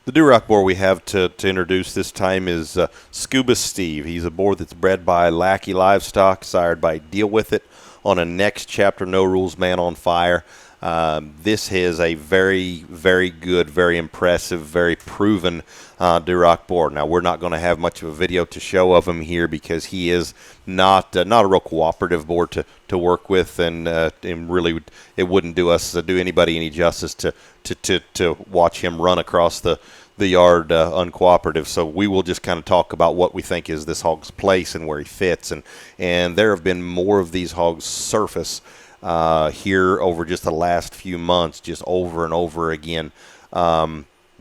The Duroc boar we have to introduce this time is Scuba Steve. He's a boar that's bred by Lackey Livestock, sired by Deal With It on a next chapter No Rules Man on Fire. This is a very, very good, very impressive, very proven Duroc boar. Now, we're not going to have much of a video to show of him here because he is not a real cooperative boar to work with, and really it wouldn't do anybody any justice to watch him run across the yard uncooperative. So we will just kind of talk about what we think is this hog's place and where he fits, and there have been more of these hogs surface here over just the last few months, just over and over again,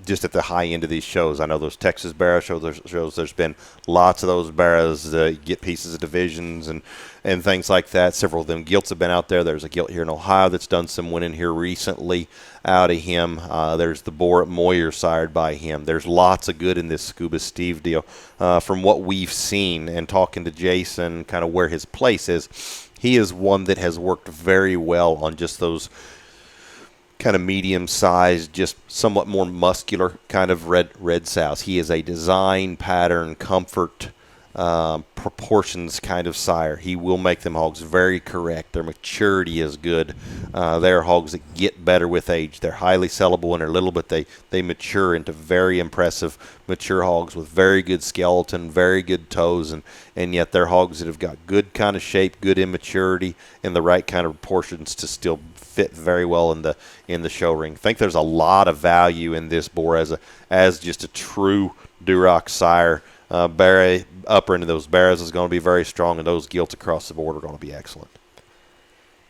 just at the high end of these shows. I know those Texas Barra shows, there's been lots of those Barras get pieces of divisions and things like that. Several of them gilts have been out there. There's a gilt here in Ohio that's done some winning here recently out of him. There's the boar at Moyer sired by him. There's lots of good in this Scuba Steve deal. From what we've seen and talking to Jason, kind of where his place is, he is one that has worked very well on just those kind of medium-sized, just somewhat more muscular kind of red sows. He is a design, pattern, comfort, proportions kind of sire. He will make them hogs very correct. Their maturity is good. They're hogs that get better with age. They're highly sellable when they're little, but they mature into very impressive mature hogs with very good skeleton, very good toes, and yet they're hogs that have got good kind of shape, good immaturity, and the right kind of proportions to still fit very well in the show ring. I think there's a lot of value in this boar as just a true Duroc sire. Barra, upper end of those Barras is going to be very strong, and those gilts across the board are going to be excellent.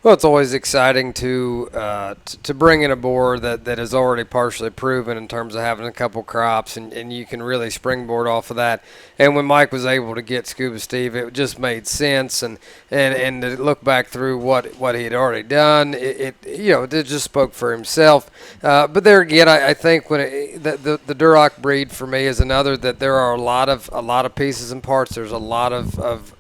Well, it's always exciting to bring in a boar that is already partially proven in terms of having a couple crops, and you can really springboard off of that. And when Mike was able to get Scuba Steve, it just made sense. And to look back through what he had already done, it just spoke for himself. But there again, I think when the Duroc breed for me is another that there are a lot of pieces and parts. There's a lot of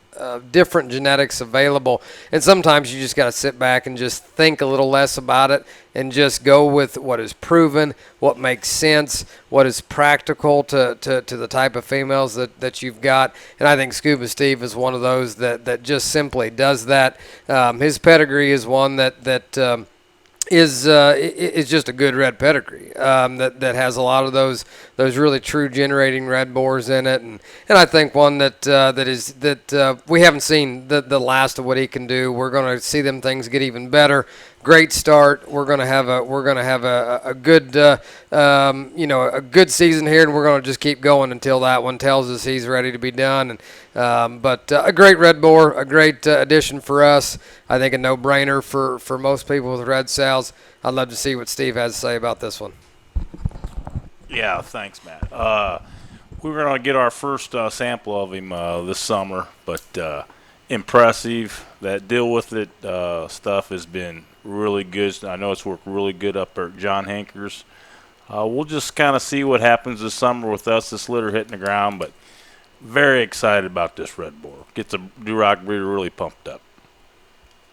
different genetics available, and sometimes you just got to sit back and just think a little less about it and just go with what is proven, what makes sense, what is practical to the type of females that you've got. And I think Scuba Steve is one of those that just simply does that. His pedigree is one that is just a good red pedigree that has a lot of those really true generating red boars in it, and I think one that we haven't seen the last of what he can do. We're going to see them things get even better. Great start. We're going to have a good a good season here, and we're going to just keep going until that one tells us he's ready to be done. But a great red boar, a great addition for us. I think a no-brainer for most people with red sows. I'd love to see what Steve has to say about this one. Yeah, thanks, Matt. We're going to get our first sample of him this summer, but impressive. That Deal With It stuff has been really good. I know it's worked really good up at John Hanker's. We'll just kind of see what happens this summer with us, this litter hitting the ground, but very excited about this red boar. Gets a Duroc breeder really pumped up.